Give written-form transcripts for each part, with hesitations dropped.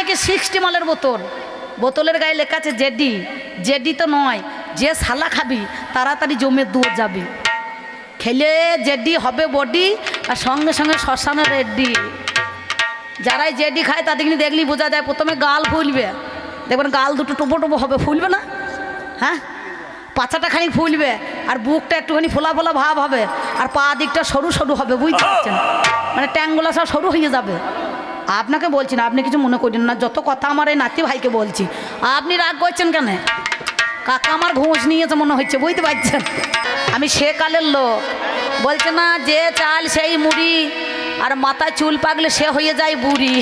দেখি 60 মালের বোতল, বোতলের গায়ে লেখা আছে জেডি। জেডি তো নয়, যে শালা খাবি তাড়াতাড়ি জমে দুধ যাবে, খেলে জেডি হবে বডি, আর সঙ্গে সঙ্গে শ্মশানে রেডি। যারাই জেডি খায় তাদের কিন্তু দেখলি বোঝা যায়, প্রথমে গাল ফুলবে, দেখবেন গাল দুটো টুপো টুপো হবে, ফুলবে না? হ্যাঁ, পাছাটা খানিক ফুলবে, আর বুকটা একটুখানি ফোলা ফোলা ভাব হবে, আর পা দিকটা সরু সরু হবে, বুঝতে পারছেন? মানে ট্যাঙ্গুলা সব সরু হয়ে যাবে। আপনাকে বলছি না, আপনি কিছু মনে করেন না, যত কথা আমার এই নাতি ভাইকে বলছি। আপনি রাগ করছেন কেন? কাকা আমার ঘুষ নিয়েছে মনে হচ্ছে, বুঝতে পারছেন? আমি সে কালের লোক, বলছে না যে চাল সেই মুড়ি, আর মাথায় চুল পাকলে সে হয়ে যায় বুড়ি,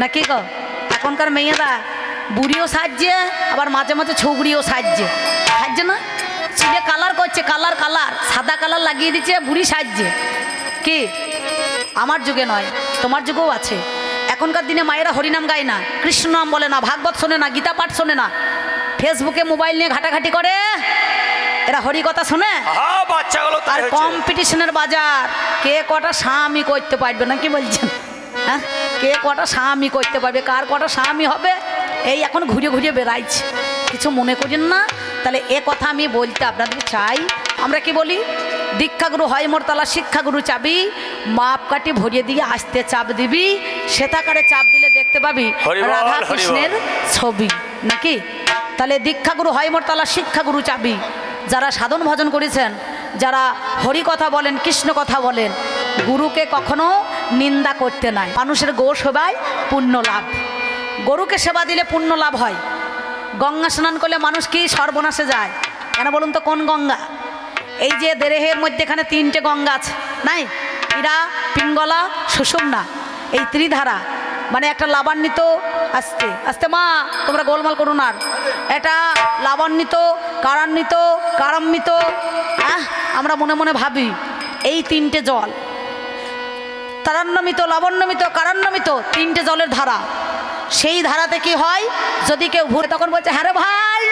নাকি গো? এখনকার মেয়েরা বুড়িও সাজছে, আবার মাঝে মাঝে ছুগড়িও সাজছে না? চুলে কালার করছে, কালার সাদা কালার লাগিয়ে দিচ্ছে, বুড়ি সাজছে। কি আমার যুগে নয়, তোমার যুগেও আছে। এখনকার দিনে মায়েরা হরিনাম গায় না, কৃষ্ণ নাম বলে না, ভাগবত শোনে না, গীতা পাঠ শোনে না, ফেসবুকে মোবাইল নিয়ে ঘাটাঘাটি করে। এরা হরি কথা শোনে আর কম্পিটিশনের বাজার, কে কটা স্বামী করতে পারবে না, কি বলছেন? হ্যাঁ, কে কটা স্বামী করতে পারবে, কার কটা স্বামী হবে, এই এখন ঘুরে ঘুরে বেড়াইছে। কিছু মনে করেন না। তাহলে এ কথা আমি বলতে আপনাদের চাই, আমরা কি বলি? দীক্ষাগুরু হয় মোর তালা, শিক্ষাগুরু চাবি, মাপ কাটি ভরিয়ে দিয়ে আসতে চাপ দিবি, সেতাকারে চাপ দিলে দেখতে পাবি রাধা কৃষ্ণের ছবি, নাকি? তাহলে দীক্ষাগুরু হয় মোর তালা, শিক্ষাগুরু চাবি। যারা সাধন ভজন করেছেন, যারা হরি কথা বলেন, কৃষ্ণ কথা বলেন, গুরুকে কখনো নিন্দা করতে নাই। মানুষের গো সেবায় পুণ্য লাভ, গরুকে সেবা দিলে পুণ্য লাভ হয়। গঙ্গা স্নান করলে মানুষ কি সর্বনাশে যায় কেন বলুন তো? কোন গঙ্গা? এই যে দেহের মধ্যে এখানে 3টে গঙ্গা আছে, নাই? ইরা, পিঙ্গলা, সুষুম্না, এই ত্রিধারা, মানে একটা লাভান্বিত, আস্তে আস্তে মা তোমরা গোলমাল করুন, আর এটা লাভান্বিত, কারান্বিত, কারাম্বিত, আমরা মনে মনে ভাবি এই 3টে জল, তারান্বিত, লাবণ্যমিত, কারান্বিত, 3টে জলের ধারা। সেই ধারাতে কি হয়, যদি কেউ ভুলে, তখন বলছে হ্যাঁ রে ভাই,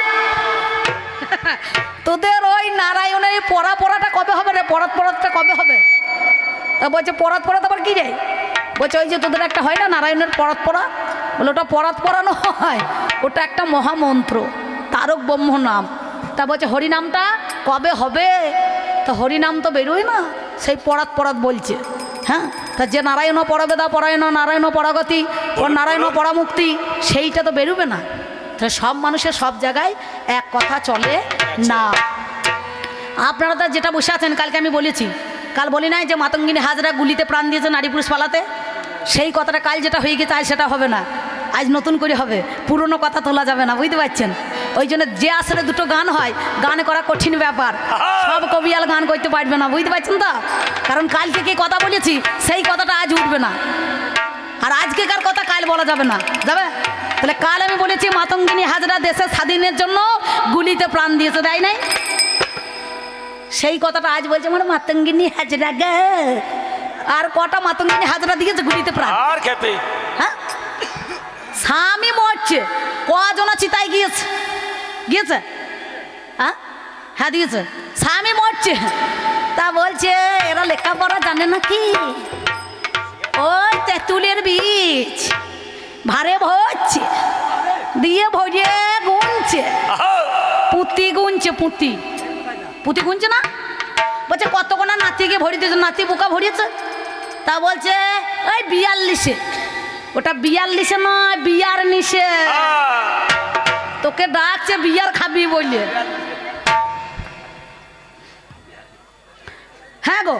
তোদের ওই নারায়ণের পড়াটা কবে হবে রে, পড়াতটা কবে হবে? তা বলছে পড়াত আবার কি রে? বলছে ওই যে তোদের একটা হয় না নারায়ণের পড়া, বলে ওটা পড়া নয়, ওটা একটা মহামন্ত্র, তারক ব্রহ্ম নাম। তা বলছে হরিনামটা কবে হবে? তা হরিনাম তো বেরোয় না, সেই পড়াত বলছে। হ্যাঁ, তা যে নারায়ণ পরবেদা পরায়ণ, নারায়ণ পরাগতি, ও নারায়ণ পরামুক্তি, সেইটা তো বেরোবে না। তাহলে সব মানুষের সব জায়গায় এক কথা চলে না। আপনারা তো যেটা বসে আছেন, কালকে আমি বলেছি, কাল বলি নাই যে মাতঙ্গিনী হাজরা গুলিতে প্রাণ দিয়েছে নারী পুরুষ পালাতে, সেই কথাটা কাল যেটা হয়ে গেছে আজ সেটা হবে না, আজ নতুন করে হবে, পুরনো কথা তোলা যাবে না, বুঝতে পারছেন? ওই জন্য যে আসলে দুটো গান হয়, গান করা কঠিন ব্যাপার, সব কবিয়াল গান করতে পারবে না, বুঝতে পারছেন তো? কারণ কালকে কি কথা বলেছি সেই কথাটা আজ উঠবে না, আর আজকেকার কথা কাল বলা যাবে না, যাবে? তাহলে কাল আমি বলেছি মাতঙ্গিনী হাজরা দেশের স্বাধীনের জন্য গুলিতে প্রাণ দিয়েছে, দেয় নাই? সেই কথাটা আজ বলছে মানে মাতঙ্গিনী হাজরা গে, আর কটা মাতঙ্গিনী হাজরা দিয়েছে গুলিতে প্রাণ? হ্যাঁ, স্বামী মরছে, কজনা চিতায় গিয়েছে? হ্যাঁ দিয়েছে, স্বামী মরছে, তা বলছে এরা লেখাপড়া জানে নাকি, ওই তেঁতুলের বীজ ভারে ভরছে, দিয়ে ভরিয়ে গুনছে, পুঁতি গুনছে না? বলছে কত কোনা নাতিকে ভরি দিয়েছে, নাতি বোকা ভরিয়েছে, তা বলছে ওই 42-এ, ওটা 42-এ নয়, বিয়ার নিশে, তোকে ডাকছে বিয়ার খাবি বললে। হ্যাঁ গো,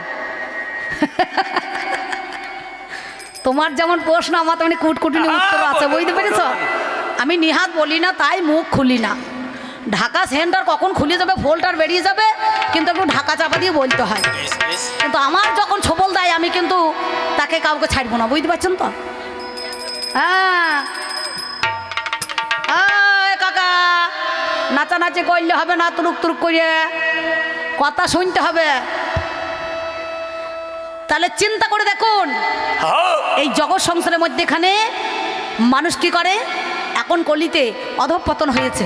তোমার যেমন প্রশ্ন আমার তেমনি কুটকুটিনি উত্তর আছে, বুঝতে পেরেছ? আমি নিহাত বলি না তাই মুখ খুলি না, ঢাকা সেন্টার কখন খুলে যাবে, ফোল্টার বেরিয়ে যাবে, কিন্তু একটু ঢাকা চাপা দিয়ে বলতে হয়। কিন্তু আমার যখন ছবল দেয় আমি কিন্তু তাকে কাউকে ছাড়বো না, বুঝতে পারছেন তো? হ্যাঁ কাকা, নাচানাচি করলে হবে না, তুরুক করে কথা শুনতে হবে। তাহলে চিন্তা করে দেখুন, এই জগৎ সংসারের মধ্যে এখানে মানুষ কি করে, এখন কলিতে অধঃপতন হয়েছে।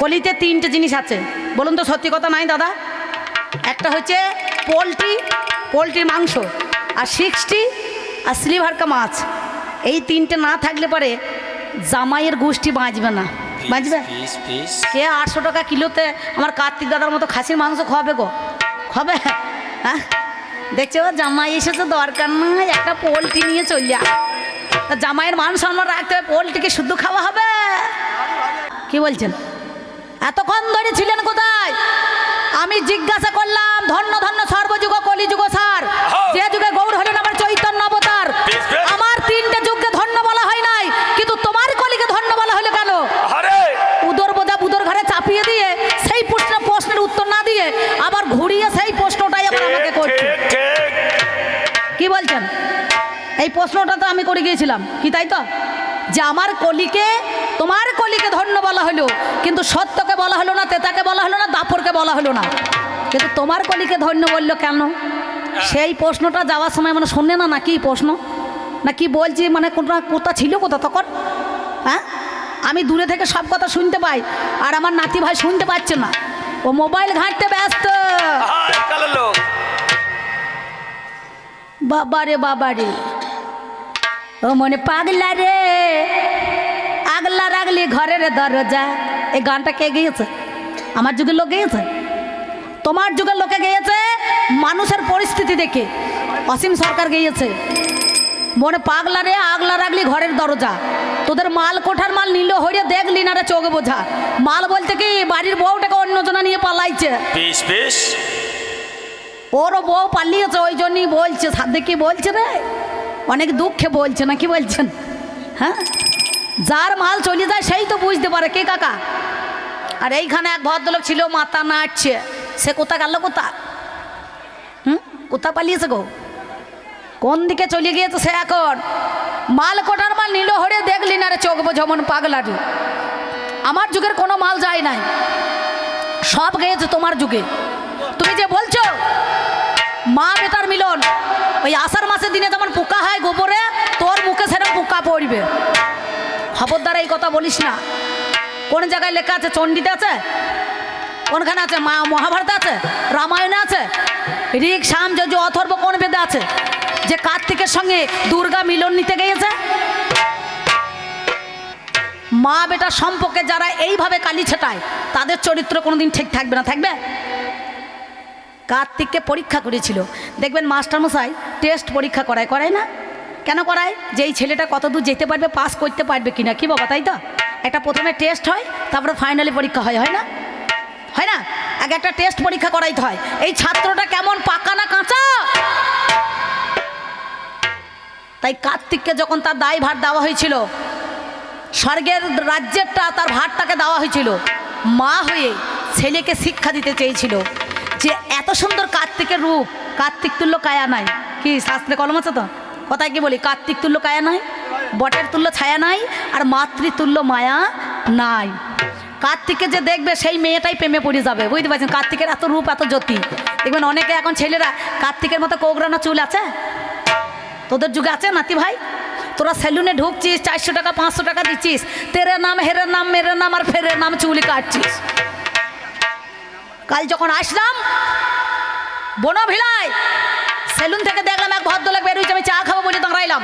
কলিতে 3টে জিনিস আছে, বলুন তো সত্যি কথা নাই দাদা? একটা হচ্ছে পোলট্রির মাংস, আর 60 আর স্লিভার কা মাছ, এই তিনটে না থাকলে পরে জামাইয়ের গোষ্ঠী বাঁচবে না। বাঁচবে কে 800 টাকা কিলোতে আমার কার্তিক দাদার মতো খাসির মাংস খাওয়াবে গো? খাবে? হ্যাঁ, দেখছো জামাই এসেছে, দরকার নয় একটা পোলট্রি নিয়ে চলে। তা জামাইয়ের মান সম্মান রাখতে হবে, পোলট্রিকে শুদ্ধ খাওয়া হবে। কি বলছেন? এতক্ষণ ধরে ছিলেন কোথায়? আমি জিজ্ঞাসা করলাম, ধন্য ধন্য সর্বযুগ কলিযুগ সার, যে যুগে গৌর হলেন আমার চৈতন্য অবতার। আমার 3টে যুগকে ধন্য বলা হয় নাই, কিন্তু তোমার কলিকে ধন্য বলা হলো কেন? উদর বোঝা বুদর ঘরে চাপিয়ে দিয়ে সেই প্রশ্নের উত্তর না দিয়ে আবার ঘুরিয়ে সেই প্রশ্নটাই আবার আমাকে করছে। কি বলছেন? এই প্রশ্নটা তো আমি করে গিয়েছিলাম, কি তাই তো? যে আমার কলিকে, তোমার কলিকে ধন্য বলা হলো, কিন্তু সত্যকে বলা হলো না, তেতাকে বলা হলো না, দাপরকে বলা হলো না, কিন্তু তোমার কলিকে ধন্য বললো কেন? সেই প্রশ্নটা যাওয়ার সময় মানে শোনে না, কি প্রশ্ন না কি বলছি, মানে কোথা ছিল কোথা তখন? হ্যাঁ, আমি দূরে থেকে সব কথা শুনতে পাই, আর আমার নাতি ভাই শুনতে পাচ্ছে না, ও মোবাইল ঘাঁটতে ব্যস্ত। বাবারে বাবারে, ও মনে পাগলা রে, আগলা রাগলি ঘরের দরজা। এই গানটা কে গেয়েছে? আমার যুগের লোক গেয়েছে? তোমার যুগের লোকে গেয়েছে মানুষের পরিস্থিতি দেখে। অসীম সরকার গেয়েছে মনে পাগলা রে, আগলা রাগলি ঘরের দরজা। তোদের মাল কোঠার মাল নিল হইরে দেখলি না রে চোখ বোঝা। মাল বলতে কি বাড়ির বউটাকে অন্যজনা নিয়ে পালাইছে। ওরও বউ পালিয়েছে, ওই জন্যই বলছে। সাথে কি বলছে রে? অনেক দুঃখে বলছে না, কি বলছেন? হ্যাঁ, যার মাল চলে যায় সেই তো বুঝতে পারে কে কাকা। আর এইখানে এক ভদ্রলোক ছিল, মাথা নাড়ছে, সে কোথা গেল? কোথা পালিয়েছে গো? কোন দিকে চলে গিয়েছে সে? এখন মাল কোটার মাল নিল হরে দেখলি না রে চোখ যেমন পাগলাটি। আমার যুগের কোনো মাল যায় নাই, সব গিয়েছে তোমার যুগে। তুমি যে বলছো মা বেটার মিলন, ওই আষাঢ় মাসের দিনে যেমন পোকা হয় গোবরে, তোর মুখে সেরকম পোকা পড়বে। খবরদার এই কথা বলিস না। কোন জায়গায় লেখা আছে? চণ্ডীতে আছে? কোনখানে আছে? মহাভারতে আছে? রামায়ণে আছে? ঋক সাম যজু অথর্ব কোন বেদে আছে যে কার্তিকের সঙ্গে দুর্গা মিলন নিতে গিয়েছে? মা বেটার সম্পর্কে যারা এইভাবে কালি ছেটায় তাদের চরিত্র কোনোদিন ঠিক থাকবে না। থাকবে? কার্তিককে পরীক্ষা করেছিল, দেখবেন মাস্টারমশাই টেস্ট পরীক্ষা করায় না? কেন করায়? যে এই ছেলেটা কত দূর যেতে পারবে, পাস করতে পারবে কিনা। কি বাবা, তাই তো? একটা প্রথমে টেস্ট হয়, তারপরে ফাইনালি পরীক্ষা হয়, হয় না? হয় না? আগে একটা টেস্ট পরীক্ষা করাইতে হয়, এই ছাত্রটা কেমন পাকা না কাঁচা। তাই কার্তিককে যখন তার দায়ভার দেওয়া হয়েছিল, স্বর্গের রাজ্যেরটা তার ভারটাকে দেওয়া হয়েছিল, মা হয়ে ছেলেকে শিক্ষা দিতে চেয়েছিল যে এত সুন্দর কার্তিকের রূপ, কার্তিক তুল্য কায়া নাই। কি শাস্ত্রে কলম আছে তো? কথায় কি বলি? কার্তিক তুল্য কায়া নাই, বটের তুল্য ছায়া নাই, আর মাতৃতুল্য মায়া নাই। কার্তিককে যে দেখবে সেই মেয়েটাই প্রেমে পড়ে যাবে, বুঝতে পারছেন? কার্তিকের এত রূপ, এত জ্যোতি। দেখবেন অনেকে এখন ছেলেরা কার্তিকের মতো কোগরানো চুল আছে। তোদের যুগে আছে নাতি ভাই? তোরা সেলুনে ঢুকছিস, 400 টাকা 500 টাকা দিচ্ছিস, তেরে নাম হেরে নাম মেরে নাম আর ফেরে নাম চুলি কাটছিস। কাল যখন আসলাম বনভিলায়, সেলুন থেকে দেখলাম এক ভদ্রলোক বেরোচ্ছে, আমি চা খাবো বলে দাঁড়াইলাম।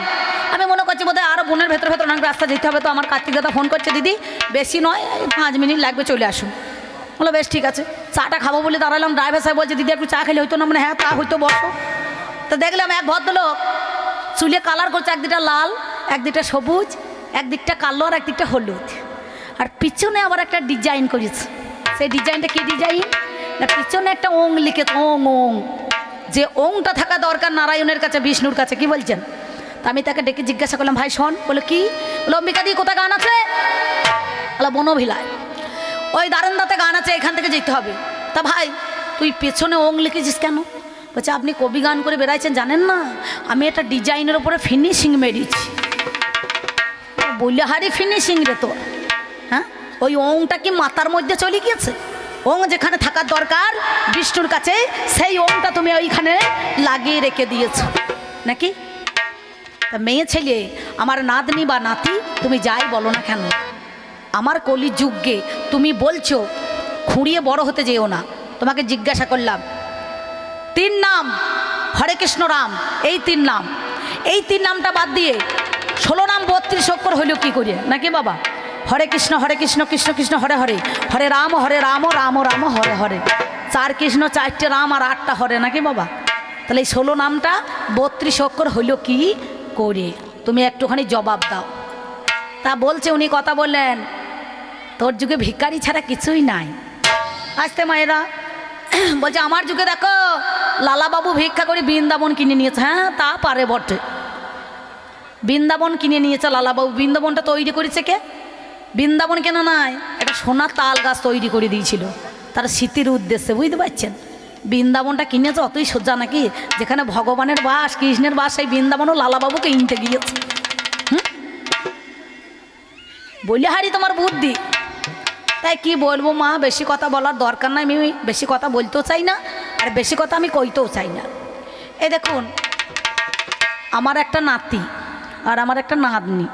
আমি মনে করছি বোধহয় আরও বনের ভেতর অনেক রাস্তা যেতে হবে, তো আমার কার্তিক দাদা ফোন করছে, দিদি বেশি নয় 5 মিনিট লাগবে, চলে আসুন। বলো বেশ ঠিক আছে। চাটা খাবো বলে দাঁড়ালাম, ড্রাইভার সাহেব বলছে দিদি একটু চা খেলে হইতো না? মানে হ্যাঁ তা হইতো, বসো। তো দেখলাম এক ভদ্রলোক চুলে কালার করছে, একদিকটা লাল, একদিকটা সবুজ, একদিকটা কালো আর একদিকটা হলুদ, আর পিছনে আবার একটা ডিজাইন করেছে। সেই ডিজাইনটা কি ডিজাইন না? পিছনে একটা ওং লিখেছে, ওং ওং, যে ওংটা থাকা দরকার নারায়ণের কাছে, বিষ্ণুর কাছে। কি বলছেন? তা আমি তাকে ডেকে জিজ্ঞাসা করলাম, ভাই শোন। বলো কি? বলো অম্বিকা দি কোথায় গান আছে? বলো বনভিলায় ওই দারুন্দাতে গান আছে, এখান থেকে যেতে হবে। তা ভাই তুই পেছনে ওং লিখেছিস কেন? বলছে আপনি কবি গান করে বেড়াইছেন, জানেন না? আমি একটা ডিজাইনের উপরে ফিনিশিং মেরেছি। বললে হারি ফিনিশিং রে তোর? হ্যাঁ, ওই ওংটা কি মাথার মধ্যে চলে গিয়েছে? ওং যেখানে থাকার দরকার বিষ্ণুর কাছে, সেই ওংটা তুমি ওইখানে লাগিয়ে রেখে দিয়েছো নাকি? তা মেয়ে ছেলে, আমার নাতনি বা নাতি, তুমি যাই বলো না কেন, আমার কলিযুগে তুমি বলছো খুঁড়িয়ে বড় হতে যেও না। তোমাকে জিজ্ঞাসা করলাম 3 নাম, হরে কৃষ্ণ রাম, এই 3 নাম, এই 3 নামটা বাদ দিয়ে 16 নাম হইল কি করে নাকি বাবা? হরে কৃষ্ণ কৃষ্ণ কৃষ্ণ হরে হরে, হরে রাম রাম রাম হরে হরে। 4 কৃষ্ণ 4টে রাম আর 8টা হরে নাকি বাবা? তাহলে এই 16 নামটা 32 অক্ষর হইল কি করে? তুমি একটুখানি জবাব দাও। তা বলছে উনি কথা বললেন, তোর যুগে ভিখারি ছাড়া কিছুই নাই। আসতে মায়েরা বলছে আমার যুগে দেখো লালাবাবু ভিক্ষা করে বৃন্দাবন কিনে নিয়েছে। হ্যাঁ তা পারে বটে, বৃন্দাবন কিনে নিয়েছে লালাবাবু। বৃন্দাবনটা তৈরি করেছে কে? বৃন্দাবন কেন নাই, একটা সোনার তাল গাছ তৈরি করে দিয়েছিল তার স্মৃতির উদ্দেশ্যে, বুঝতে পারছেন? বৃন্দাবনটা কিনেছে অতই সোজা নাকি? যেখানে ভগবানের বাস, কৃষ্ণের বাস, সেই বৃন্দাবনও লালাবাবুকে কিনতে গিয়েছে। বলি হারি তোমার বুদ্ধি। তাই কি বলবো মা, বেশি কথা বলার দরকার নাই, আমি বেশি কথা বলতেও চাই না আর বেশি কথা আমি কইতেও চাই না। এই দেখুন আমার একটা নাতি আর আমার একটা নাতনি,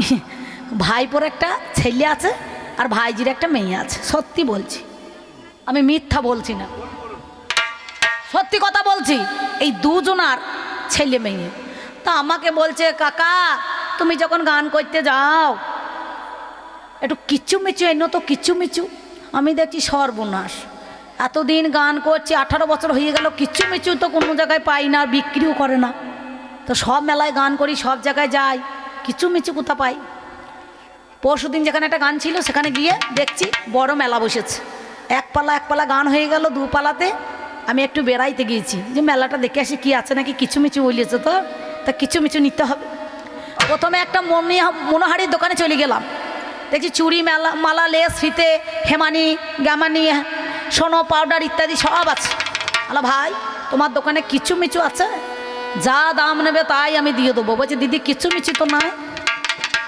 ভাইপোর একটা ছেলে আছে আর ভাইজির একটা মেয়ে আছে। সত্যি বলছি, আমি মিথ্যা বলছি না, সত্যি কথা বলছি। এই দুজনার ছেলে মেয়ে। তা আমাকে বলছে কাকা তুমি যখন গান করতে যাও একটু কিচ্ছু মিচু এনো তো, কিচ্ছু মিচু। আমি দেখছি সর্বনাশ, এতদিন গান করছি 18 বছর হয়ে গেল, কিচ্ছু মিচু তো কোনো জায়গায় পাই না, বিক্রিও করে না। তো সব মেলায় গান করি, সব জায়গায় যাই, কিচ্ছু মিচু কোথা পাই। পরশুদিন যেখানে একটা গান ছিল সেখানে গিয়ে দেখছি বড় মেলা বসেছে, এক পালা গান হয়ে গেল। 2 পালাতে আমি একটু বেড়াইতে গিয়েছি যে মেলাটা দেখে আসি কি আছে নাকি কিছু মিচু বলিয়েছে, তো তা কিছু মিচু নিতে হবে। প্রথমে একটা মনোহারির দোকানে চলে গেলাম, দেখছি চুড়ি মালা লেস ফিতে হেমানি গামানি সোনো পাউডার ইত্যাদি সব আছে। আলা ভাই তোমার দোকানে কিছু মিচু আছে? যা দাম নেবে তাই আমি দিয়ে দেবো। বলছে দিদি কিছু মিচু তো নয়।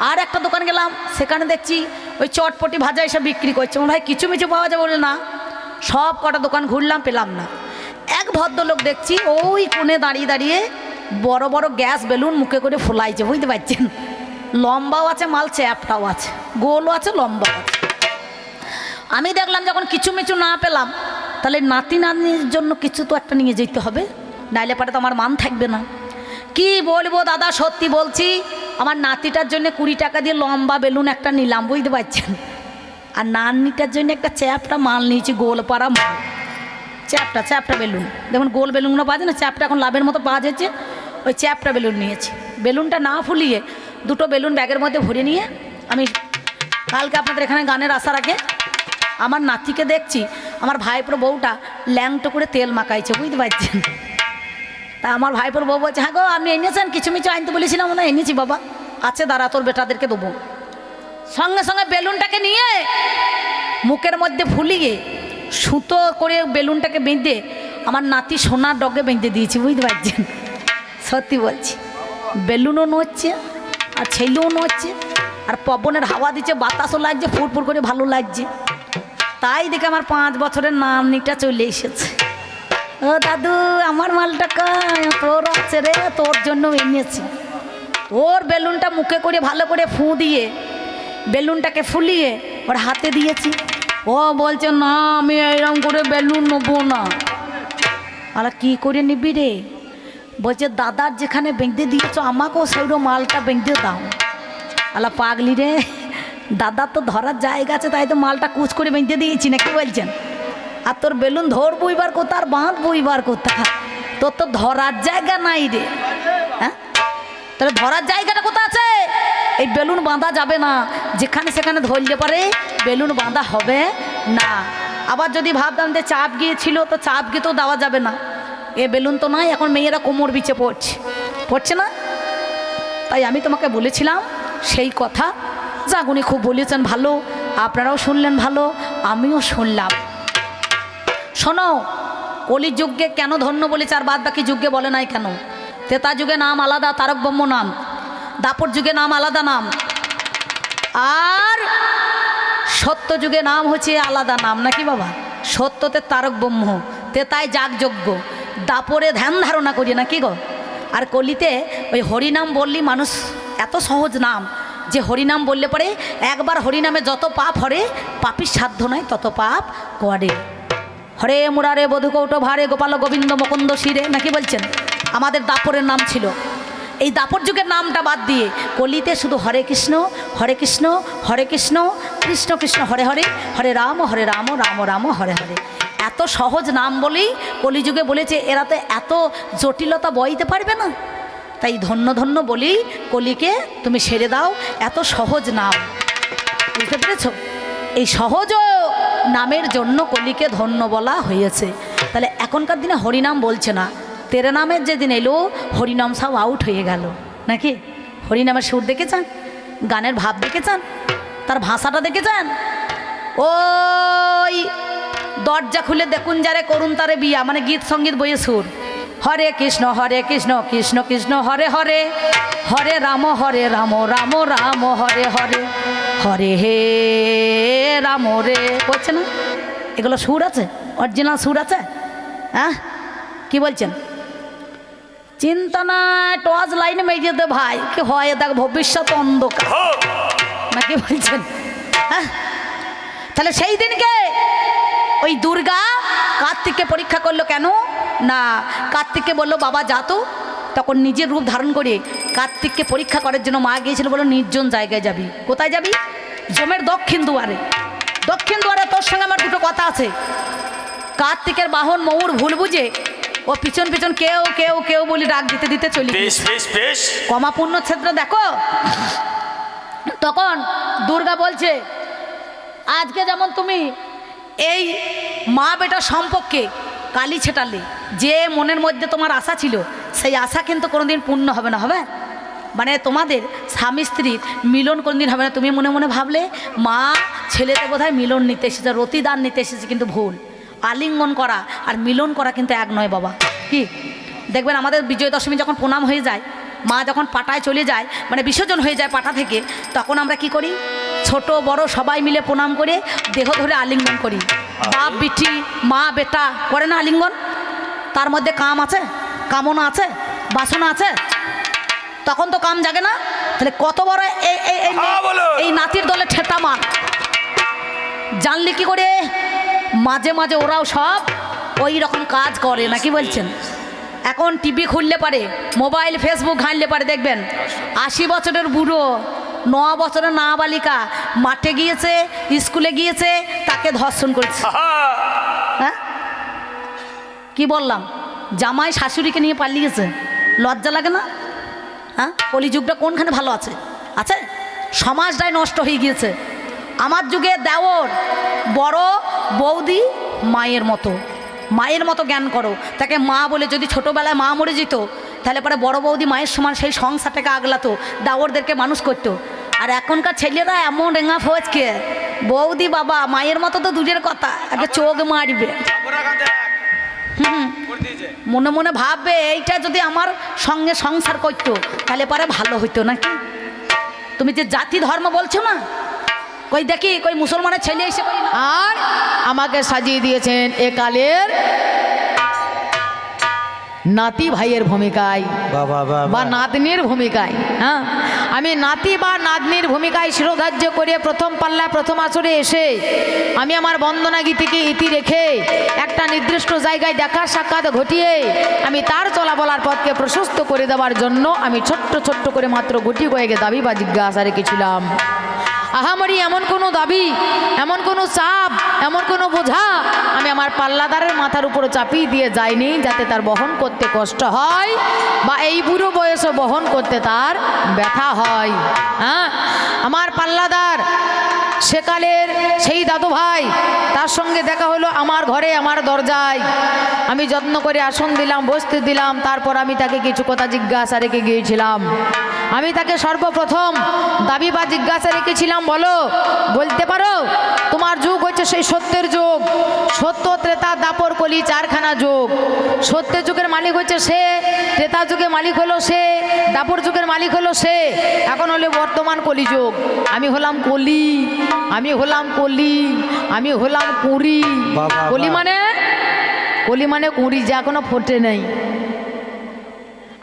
আর একটা দোকান গেলাম, সেখানে দেখছি ওই চটপটি ভাজা এসব বিক্রি করছে। ভাই কিছু মিচু পাওয়া যাবে? বলে না। সব কটা দোকান ঘুরলাম, পেলাম না। এক ভদ্রলোক দেখছি ওই কোণে দাঁড়িয়ে দাঁড়িয়ে বড় বড় গ্যাস বেলুন মুখে করে ফোলাইছে, বুঝতে পারছেন? লম্বাও আছে মাল, চ্যাপটাও আছে, গোলও আছে, লম্বাও আছে। আমি দেখলাম যখন কিছু মিচু না পেলাম, তাহলে নাতি নাতনির জন্য কিছু তো একটা নিয়ে যেতে হবে, নাইলে পরে তো আমার মান থাকবে না। কি বলবো দাদা, সত্যি বলছি, আমার নাতিটার জন্য 20 টাকা দিয়ে লম্বা বেলুন একটা নিলাম, বুঝতে পারছেন? আর নাতনিটার জন্য একটা চ্যাপটা মাল নিয়েছি, গোলপাড়া মাল, চ্যাপটা বেলুন। দেখুন গোল বেলুনগুলো পাওয়া যায় না, চ্যাপটা এখন লাভের মতো পাওয়া যাচ্ছে, ওই চ্যাপটা বেলুন নিয়েছি। বেলুনটা না ফুলিয়ে 2টো বেলুন ব্যাগের মধ্যে ভরে নিয়ে আমি কালকে আপনাদের এখানে গানের আসার আগে আমার নাতিকে দেখছি আমার ভাইপোর বউটা ল্যাংটো করে তেল মাখাইছে, বুঝতে পারছেন? তা আমার ভাইপোর বউ বলছে হ্যাঁ গো আপনি এনেছেন কিছু মিচু আনতে বলেছিলাম না, এনেছি বাবা, আছে দাঁড়া তোর বেটাদেরকে দেবো। সঙ্গে সঙ্গে বেলুনটাকে নিয়ে মুখের মধ্যে ফুলিয়ে সুতো করে বেলুনটাকে বেঁধে আমার নাতি সোনার ডগে বেঁধে দিয়েছি, বুঝতে পারছেন? সত্যি বলছি, বেলুনও নড়ছে আর ছেলেও নড়ছে আর পবনের হাওয়া দিচ্ছে, বাতাসও লাগছে, ফুরফুর করে ভালো লাগছে। তাই দেখে আমার 5 বছরের নাতনিটা চলে এসেছে। ও দাদু আমার মালটা তোর আছে রে, তোর জন্য এনেছি। ওর বেলুনটা মুখে করে ভালো করে ফু দিয়ে বেলুনটাকে ফুলিয়ে ওর হাতে দিয়েছি। ও বলছে না আমি এরকম করে বেলুন নেবো না। আলা কি করে নিবি রে? বলছে দাদার যেখানে বেঁধে দিয়েছ আমাকেও সেইরকম মালটা বেঁধে দাও। আলা পাগলি রে, দাদার তো ধরার জায়গা আছে তাই তো মালটা কুচ করে বেঁধে দিয়েছি না, কি বলছেন? আর তোর বেলুন ধরবো এবার কোথা আর বাঁধবো এবার কোথা? তোর তো ধরার জায়গা নাই রে। হ্যাঁ তাহলে ধরার জায়গাটা কোথা আছে? এই বেলুন বাঁধা যাবে না, যেখানে সেখানে ধরলে পারে বেলুন বাঁধা হবে না। আবার যদি ভাবতাম যে চাপ গিয়েছিল তো চাপ গিয়ে তো দেওয়া যাবে না, এ বেলুন তো নয়। এখন মেয়েরা কোমর বিছে পড়ছে না? তাই আমি তোমাকে বলেছিলাম সেই কথা। যাক উনি খুব বলেছেন ভালো, আপনারাও শুনলেন ভালো, আমিও শুনলাম। শোনো, কলি যুগে কেন ধন্য বলেছে আর বাদ বাকি যুগে বলে নাই কেন? তেতা যুগে নাম আলাদা, তারক ব্রহ্ম নাম, দাপর যুগে নাম আলাদা নাম, আর সত্য যুগে নাম হচ্ছে আলাদা নাম, নাকি বাবা? সত্যতে তারক ব্রহ্ম, তেতায় যাগযজ্ঞ, দাপরে ধ্যান ধারণা করি, নাকি গো? আর কলিতে ওই হরিনাম বললি মানুষ, এত সহজ নাম যে হরিনাম বললে পরে একবার হরিনামে যত পাপ হরে, পাপির সাধ্য নয় তত পাপ করে। হরে মুরারে বধুকৌট ভারে গোপাল গোবিন্দ মুকুন্দ শিরে, নাকি বলছেন? আমাদের দাপরের নাম ছিল। এই দাপর যুগের নামটা বাদ দিয়ে কলিতে শুধু হরে কৃষ্ণ হরে কৃষ্ণ হরে কৃষ্ণ কৃষ্ণ কৃষ্ণ হরে হরে হরে রাম রাম রাম হরে হরে। এত সহজ নাম বলেই কলিযুগে বলেছে এরা তো এত জটিলতা বইতে পারবে না, তাই ধন্য ধন্য বলেই কলিকে তুমি সেরে দাও, এত সহজ নাম। বুঝতে পেরেছ? এই সহজ নামের জন্য কলিকে ধন্য বলা হয়েছে। তাহলে এখনকার দিনে হরিনাম বলছে না, তেরে নামের যেদিন এলো হরিনাম সব আউট হয়ে গেল নাকি? হরিনামের সুর দেখেছেন, গানের ভাব দেখেছেন, তার ভাষাটা দেখেছেন? ওই দরজা খুলে দেখুন যারে করুন তারে বিয়া, মানে গীত সঙ্গীত বইয়ে সুর। হরে কৃষ্ণ কৃষ্ণ কৃষ্ণ হরে হরে হরে রাম রাম রাম হরে হরে হরে হে রাম রে, বলছে না? এগুলো সুর আছে, অরিজিনাল সুর আছে? হ্যাঁ, কি বলছেন? চিন্তা নাই, টর্চ লাইনে মেজে দে ভাই, কি হয় দেখ ভবিষ্যৎ অন্ধকার, নাকি বলছেন? হ্যাঁ, তাহলে সেই দিনকে ওই দুর্গা কার্তিককে পরীক্ষা করলো কেন না? কার্তিককে বললো বাবা যা তো, তখন নিজের রূপ ধারণ করে কার্তিককে পরীক্ষা করার জন্য মা গিয়েছিল, বললো নির্জন জায়গায় যাবি। কোথায় যাবি? জমের দক্ষিণ দুয়ারে। দক্ষিণ দুয়ারে তোর সঙ্গে আমার দুটো কথা আছে। কার্তিকের বাহন ময়ূর ভুল বুঝে ও পিছন পিছন কেউ কেউ কেউ বলি ডাক দিতে দিতে চলি কমা পূর্ণক্ষেত্র দেখো। তখন দুর্গা বলছে আজকে যেমন তুমি এই মা বেটা সম্পর্কে কালি ছেটালে, যে মনের মধ্যে তোমার আশা ছিল সেই আশা কিন্তু কোনোদিন পূর্ণ হবে না। হবে মানে তোমাদের স্বামী স্ত্রীর মিলন কোনোদিন হবে না। তুমি মনে মনে ভাবলে মা ছেলেতে বোধহয় মিলন নিতে এসেছে, রতিদান নিতে এসেছে, কিন্তু ভুল। আলিঙ্গন করা আর মিলন করা কিন্তু এক নয় বাবা। কি দেখবেন আমাদের বিজয় দশমী যখন প্রণাম হয়ে যায়, মা যখন পাটায় চলে যায়, মানে বিসর্জন হয়ে যায় পাটা থেকে, তখন আমরা কি করি? ছোট বড় সবাই মিলে প্রণাম করে দেহ ধরে আলিঙ্গন করি। বাপ বিটি মা বেটা করে না আলিঙ্গন? তার মধ্যে কাম আছে, কামনা আছে, বাসনা আছে, তখন তো কাম জাগে না? তাহলে কত বড় এই নাতির দলে ঠেটা মা জানলে কি করে? মাঝে মাঝে ওরাও সব ওই রকম কাজ করে, নাকি বলছেন? এখন টিভি খুললে পারে, মোবাইল ফেসবুক ঘাঁটলে পারে, দেখবেন 80 বছরের বুড়ো 9 বছরের নাবালিকা মাঠে গিয়েছে, স্কুলে গিয়েছে, তাকে ধর্ষণ করেছে। হ্যাঁ, কি বললাম? জামাই শাশুড়িকে নিয়ে পালিয়েছে, লজ্জা লাগে না? হ্যাঁ, কলিযুগটা কোনখানে ভালো আছে? আছে? সমাজটাই নষ্ট হয়ে গিয়েছে। আমার যুগে দেওর বড় বৌদি মায়ের মতো, মায়ের মতো জ্ঞান করো তাকে মা বলে। যদি ছোটোবেলায় মা মরে যেত তাহলে পরে বড় বৌদি মায়ের সমান সেই সংসারটাকে আগলাতো, দাওরদেরকে মানুষ করতো। আর এখনকার ছেলেরা এমন রেঙা ফোজকে বৌদি বাবা মায়ের মতো তো দূরের কথা, একটা চোখ মারবে। মনে মনে ভাববে এইটা যদি আমার সঙ্গে সংসার করতো তাহলে পরে ভালো হইতো নাকি? তুমি যে জাতি ধর্ম বলছো না, কই দেখি কই মুসলমানের ছেলে এসে কই না। আর আমাকে সাজিয়ে দিয়েছেন এ কালের নাতি ভাইয়ের ভূমিকায় বা নাতনির ভূমিকায়। হ্যাঁ, আমি নাতি বা নাতনির ভূমিকায় শিরোধার্য করে প্রথম পাল্লা প্রথম আসরে এসে আমি আমার বন্দনা গীতিকে ইতি রেখে একটা নির্দিষ্ট জায়গায় দেখা সাক্ষাৎ ঘটিয়ে আমি তার চলাবলার পথকে প্রশস্ত করে দেওয়ার জন্য আমি ছোট্ট ছোট্ট করে মাত্র গুটি কয়েক দাবি বা জিজ্ঞাসা রেখেছিলাম। আহামরি এমন কোনো দাবি, এমন কোনো চাপ, এমন কোনো বোঝা আমি আমার পাল্লাদারের মাথার উপরে চাপিয়ে দিয়ে যাইনি যাতে তার বহন করতে কষ্ট হয় বা এই বুড়ো বয়সে বহন করতে তার ব্যথা হয়। হ্যাঁ, আমার পাল্লাদার সেকালের সেই দাদু ভাই, তার সঙ্গে দেখা হলো আমার ঘরে আমার দরজায়। আমি যত্ন করে আসন দিলাম, বসতে দিলাম, তারপর আমি তাকে কিছু কথা জিজ্ঞাসা রেখে গিয়েছিলাম। আমি তাকে সর্বপ্রথম দাবি বা জিজ্ঞাসা রেখেছিলাম, বলতে পারো তোমার যুগ হচ্ছে সেই সত্যের যুগ, সত্য ত্রেতা দাপর কলি চারখানা যুগ। সত্যের যুগের মালিক হচ্ছে সে, ত্রেতা যুগের মালিক হলো সে, দাপর যুগের মালিক হলো সে, এখন হলো বর্তমান কলি যুগ। আমি হলাম কলি, আমি হলাম কলি, আমি হলাম কুড়ি। কলি মানে কুড়ি, যে এখনো ফোটে নেই।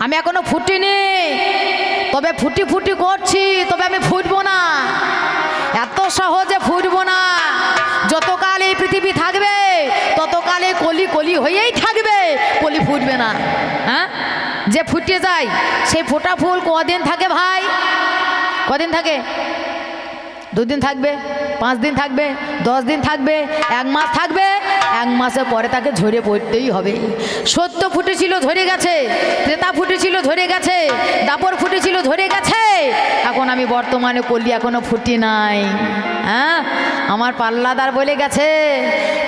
আমি এখনো ফুটিনি, তবে ফুটি ফুটি করছি, তবে আমি ফুটবো না, এত সহজে ফুটবো না। যতকাল এই পৃথিবী থাকবে ততকালে কলি কলি হয়েই থাকবে, কলি ফুটবে না। হ্যাঁ, যে ফুটে যায় সেই ফোটা ফুল কদিন থাকে ভাই? কদিন থাকে? 2 দিন থাকবে, 5 দিন থাকবে, 10 দিন থাকবে, 1 মাস থাকবে। 1 মাসের পরে তাকে ঝরে পড়তেই হবে। সত্য ফুটেছিল ঝরে গেছে, ত্রেতা ফুটেছিল ঝরে গেছে, দাপর ফুটেছিল ঝরে গেছে। এখন আমি বর্তমানে কলি এখনো ফুটি নাই। হ্যাঁ, আমার পাল্লাদার বলে গেছে,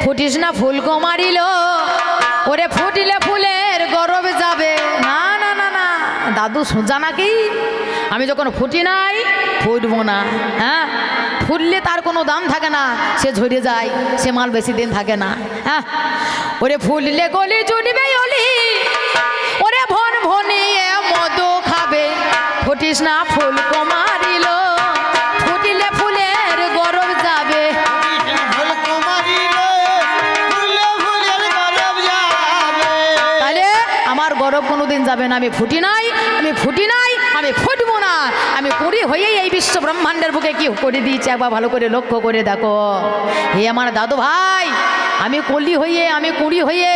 ফুটিস না ফুলকো মারিল, ওরে ফুটিলে ফুলের গরব যাবে। না না না না দাদু সোজা নাকি? আমি যখন ফুটি নাই ফুটবো না। হ্যাঁ, ফুললে তার কোনো দাম থাকে না, সে ঝরে যায়, সে মাল বেশি দিন থাকে না। হ্যাঁ, ওরে ফুললে গলি জুড়বে অলি, ওরে ভন ভনিয়ে মধু খাবে, ফুটিস না ফুল কমারিল, ফুটিলে ফুলের গরব যাবে। তাহলে আমার গরব কোনোদিন যাবে না। আমি ফুটি নাই, আমি ফুটি নাই, আমি ফুটবো না। আমি কুড়ি হয়েই এই বিশ্ব ব্রহ্মাণ্ডের বুকে কি করে দিয়েছি একবার ভালো করে লক্ষ্য করে দেখো। হে আমার দাদু ভাই, আমি কলি হয়ে, আমি কুড়ি হয়ে,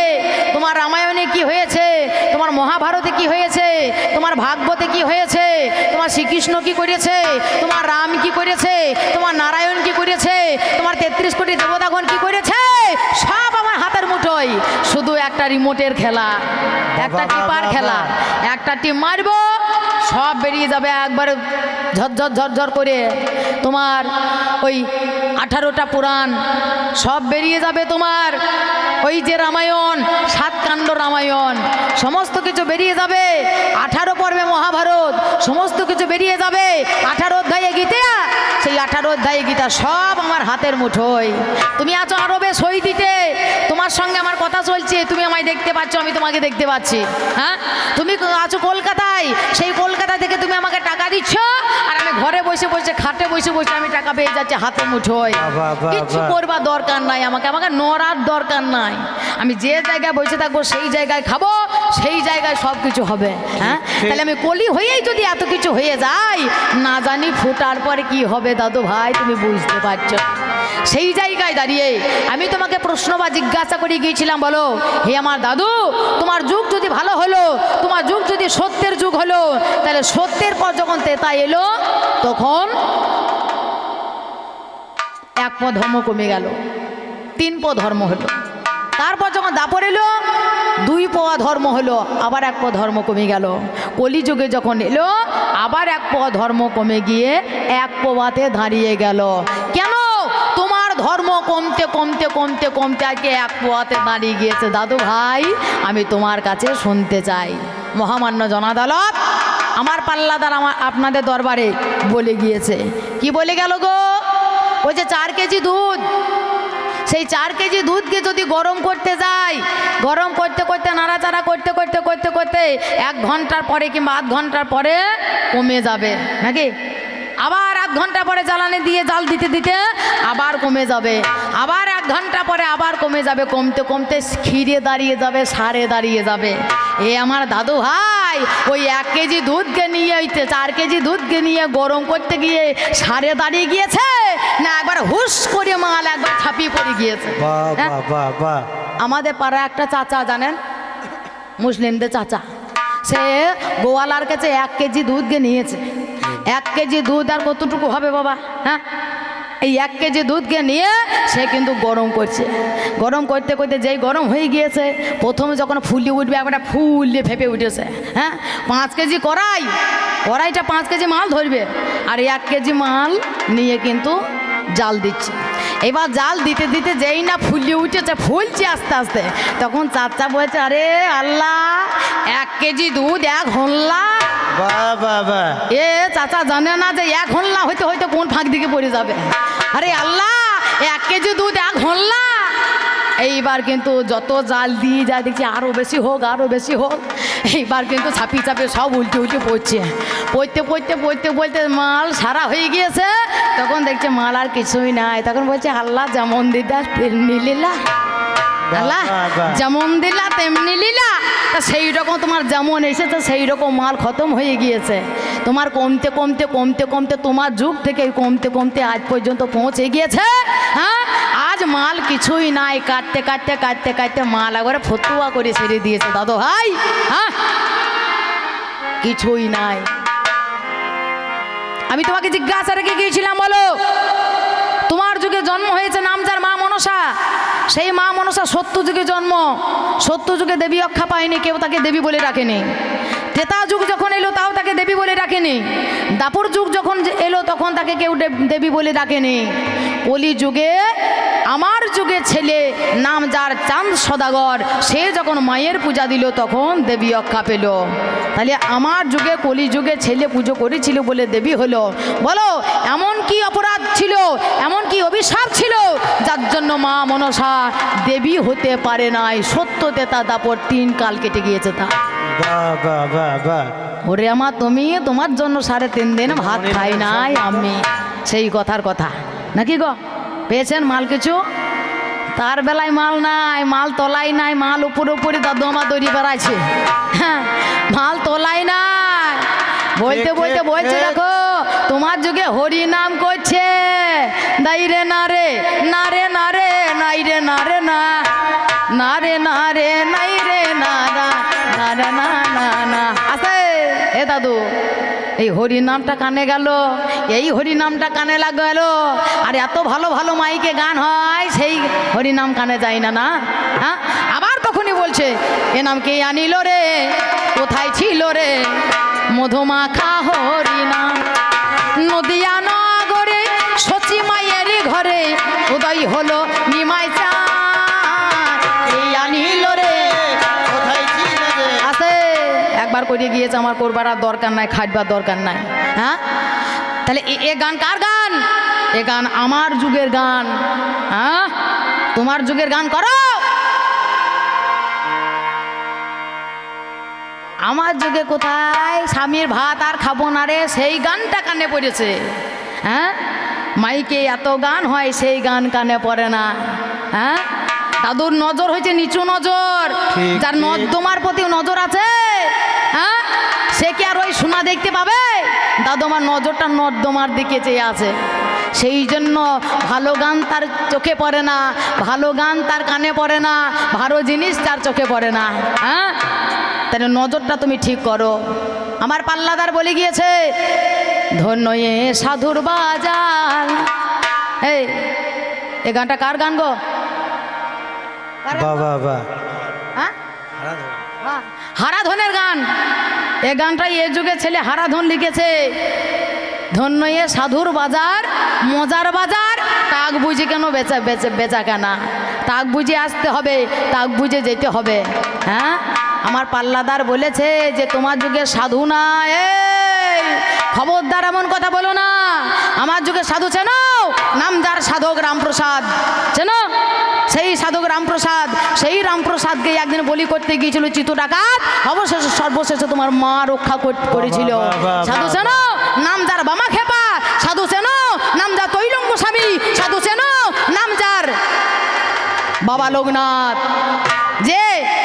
তোমার রামায়ণে কি হয়েছে, তোমার মহাভারতে কি হয়েছে, তোমার ভাগবতে কি হয়েছে, তোমার শ্রীকৃষ্ণ কি করেছে, তোমার রাম কি করেছে, তোমার নারায়ণ কি করেছে, তোমার 33 কোটি দেবতাগণ কি করেছে, সব আমার হাতের মুঠোয়। শুধু একটা রিমোটের খেলা, একটা টিপার খেলা। একটা টিপ মারবো, সব বেরিয়ে যাবে একবারে ঝরঝর ঝরঝর করে। তোমার ওই 18টা পুরাণ সব বেরিয়ে যাবে। তোমার ওই যে রামায়ণ, 7 কাণ্ড রামায়ণ, সমস্ত কিছু বেরিয়ে যাবে। 18 পর্বে মহাভারত, সমস্ত কিছু বেরিয়ে যাবে। 18 অধ্যায়ে গীতা, সেই 18 অধ্যায়ে গীতা সব আমার হাতের মুঠোয়। তুমি আছো আরবে সই দিতে, তোমার সঙ্গে আমার কথা চলছে, তুমি আমায় দেখতে পাচ্ছ, আমি তোমাকে দেখতে পাচ্ছি। হ্যাঁ, তুমি আছো কলকাতায়, সেই কলকাতা থেকে তুমি আমাকে টাকা দিচ্ছ, আর আমি ঘরে বসে বসে, খাটে বসে বসে আমি টাকা পেয়ে যাচ্ছি হাতের মুঠোয়। কিছু করবার দরকার নাই আমাকে, আমাকে নড়ার দরকার নাই। আমি যে জায়গায় বসে থাকবো সেই জায়গায় খাবো, সেই জায়গায় সব কিছু হবে। হ্যাঁ, তাহলে আমি কলি হয়েই যদি এত কিছু হয়ে যায়, না জানি ফুটার পরে কি হবে দাদু ভাই, তুমি বুঝতে পারছো? সেই জায়গায় দাঁড়িয়ে আমি তোমাকে প্রশ্ন বা জিজ্ঞাসা করে গিয়েছিলাম, বলো হে আমার দাদু, তোমার যুগ যদি ভালো হলো, তোমার যুগ যদি সত্যের যুগ হলো, তাহলে সত্যের পর যখন তেতা এলো, তখন 1 প ধর্ম কমে গেল, 3 প ধর্ম হলো। তারপর যখন দাপর এলো, 2 পোয়া ধর্ম হলো, আবার 1 প ধর্ম কমে গেল। কলিযুগে যখন এলো, আবার 1 প ধর্ম কমে গিয়ে 1 পোয়াতে দাঁড়িয়ে গেল। কেন? তোমার ধর্ম কমতে কমতে কমতে কমতে আজকে 1 পোয়াতে দাঁড়িয়ে গিয়েছে। দাদু ভাই, আমি তোমার কাছে শুনতে চাই। মহামান্য জনাদালত আমার পাল্লাদার আমার আপনাদের দরবারে বলে গিয়েছে। কি বলে গেল গো? ওই যে 4 কেজি দুধ, সেই 4 কেজি দুধকে যদি গরম করতে যাই, গরম করতে করতে নাড়াচাড়া করতে করতে করতে করতে 1 ঘন্টার পরে কিংবা আধ ঘন্টার পরে কমে যাবে নাকি? আবার 1 ঘন্টা পরে জ্বালানি দিয়ে জাল দিতে দিতে আবার কমে যাবে, আবার 1 ঘন্টা পরে আবার কমে যাবে, কমতে কমতে ক্ষীরে দাঁড়িয়ে যাবে, সারে দাঁড়িয়ে যাবে। এ আমার দাদু ভাই, ওই 1 কেজি দুধকে নিয়ে, ওই 4 কেজি দুধকে নিয়ে গরম করতে গিয়ে সারে দাঁড়িয়ে গিয়েছে, না একবার হুশ করে মাল একবার ছাপিয়ে পড়ে গিয়েছে? আমাদের পাড়ায় একটা চাচা, জানেন, মুসলিমদের চাচা, সে গোয়ালার কাছে 1 কেজি দুধকে নিয়েছে। 1 কেজি দুধ আর কতটুকু হবে বাবা? হ্যাঁ, এই 1 কেজি দুধকে নিয়ে সে কিন্তু গরম করছে। গরম করতে করতে যেই গরম হয়ে গিয়েছে, প্রথমে যখন ফুলিয়ে উঠবে, একটা ফুলে ফেপে উঠেছে। হ্যাঁ, 5 কেজি কড়াইটা 5 কেজি মাল ধরবে, আর 1 কেজি মাল নিয়ে কিন্তু জাল দিচ্ছে। এবার জাল দিতে দিতে যেই না ফুলিয়ে উঠেছে, ফুলছে আস্তে আস্তে, তখন চাচা বলছে, আরে আল্লাহ, 1 কেজি দুধ 1 হল্লা। এ চাচা জানে না যে 1 হল্লা হইতে হইতে কোন ফাঁক দিকে পড়ে যাবে। আরে আল্লাহ, 1 কেজি দুধ 1 হল্লা। এইবার কিন্তু যত জাল দিয়ে যায় দেখছি আরও বেশি হোক, আরও বেশি হোক। এইবার কিন্তু ছাপিয়ে ছাপিয়ে সব উল্টে উল্টে পড়ছে। পড়তে পড়তে পড়তে পড়তে মাল সারা হয়ে গিয়েছে। তখন দেখছে মাল আর কিছুই নাই। তখন বলছে, আল্লাহ যেমন দিদা তেমনি লীলা, আল্লাহ যেমন দিলা তেমনি লীলা। তা সেই রকম তোমার যেমন এসেছে সেই রকম মাল খতম হয়ে গিয়েছে। তোমার কমতে কমতে কমতে কমতে তোমার যুগ থেকে কমতে কমতে আজ পর্যন্ত পৌঁছে গিয়েছে। হ্যাঁ, আজ মাল কিছুই নাই। কাটতে কাটতে কাটতে কাটতে মাল একবারে ফতুয়া করে ছেড়ে দিয়েছে দাদু ভাই। হ্যাঁ, কিছুই নাই। আমি তোমাকে জিজ্ঞাসা রেখে গিয়েছিলাম, বলো তোমার যুগে জন্ম হয়েছে নামজার মা মনসা। সেই মা মনসা সত্য যুগে জন্ম, সত্য যুগে দেবী রক্ষা পায়নি, কেউ তাকে দেবী বলে রাখেনি। ত্রেতা যুগ যখন এলো তাও তাকে দেবী বলে রাখেনি। দাপর যুগ যখন এলো তখন তাকে কেউ দেবী বলে ডাকেনি। কলি যুগে আমার যুগে ছেলে নাম যার চাঁদ সদাগর, সে যখন মায়ের পূজা দিল তখন দেবী রক্ষা পেল। তাহলে আমার যুগে কলি যুগে ছেলে পুজো করেছিল বলে দেবী হলো। বলো এমন কি অপরাধ ছিল, এমন কি অভিশাপ ছিল যার জন্য মা মনসা দেবী হতে পারে নাই? সত্য তেতা দাপর 3 কাল কেটে গিয়েছে তা। ওরে আমার, তুমি তোমার জন্য 3.5 দিন ভাত খাই নাই আমি, সেই কথার কথা নাকি গো? পেয়েছেন মাল কিছু? তার বেলায় মাল নাই, মাল তোলাই নাই, মাল উপরে উপরে দাদু আমার তৈরি বেড়াচ্ছে। হ্যাঁ, মাল তোলাই নাই। বলতে বলতে বলছে দেখো তোমার যুগে হরি নাম করছে, দাই রে না রে না রে না রে নাই রে না রে না না রে না রে নাই রে না না না রে না না না। আছে এ দাদু, এই হরি নামটা কানে গেল, এই হরি নামটা কানে গেল। আর এত ভালো ভালো মাইকে গান হয়, সেই হরি নাম কানে যায় না না। হ্যাঁ, আবার তখনই বলছে এ নাম কে আনিল রে, কোথায় ছিল রে মধুমাখা হরি নাম। নদিয়া নগরে সচি মায়ের ঘরে উদয় হলো নিমাই চাঁদ, এই আনিল রে কোথায় ছিল রে। আছে একবার করে গিয়েছে, আমার করবার আর দরকার নাই, খাটবার দরকার নাই। হ্যাঁ, তাহলে এ গান কার গান? এ গান আমার যুগের গান। হ্যাঁ, তোমার যুগের গান করো। আমার যুগে কোথায় স্বামীর ভাত আর খাবো না রে, সেই গানটা কানে পড়েছে। হ্যাঁ, মাইকে এত গান হয়, সেই গান কানে পড়ে না। হ্যাঁ, দাদুর নজর হয়েছে নিচু নজর, যার নর্দমার প্রতি নজর আছে। হ্যাঁ, সে কি আর ওই সোনা দেখতে পাবে? দাদু আমার নজরটা নর্দমার দিকে চেয়ে আছে, সেই জন্য ভালো গান তার চোখে পড়ে না, ভালো গান তার কানে পড়ে না, ভালো জিনিস তার চোখে পড়ে না। হ্যাঁ, তাহলে নজরটা তুমি ঠিক করো। আমার পাল্লাদার বলে গিয়েছে ধন্য এ সাধুর বাজার। এই গানটা কার গান গো? হ্যাঁ, হারাধনের গান। এ গানটা এ যুগে ছেলে হারাধন লিখেছে। ধন্য এ সাধুর বাজার, মজার বাজার, তাক বুঝে কেন বেচা বেচে বেচা কেনা, তাক বুঝে আসতে হবে, তাক বুঝে যেতে হবে। হ্যাঁ, আমার পাল্লাদার বলেছে যে তোমার যুগে সাধু না, এই খবরদার এমন কথা বলো না। আমার যুগে সাধু চেনো? নাম যার সাধক রামপ্রসাদ, চেনো? সেই সাধক রামপ্রসাদ, সেই রামপ্রসাদকে একদিন বলি করতে গিয়েছিল চিতু ডাকাত, অবশেষে সর্বশেষে তোমার মা রক্ষা করেছিল। সাধু চেনো? নাম যার বামা খেপা। সাধু চেনো? নাম যার তৈলঙ্গ স্বামী। সাধু চেনো? নাম যার বাবা লোকনাথ। যে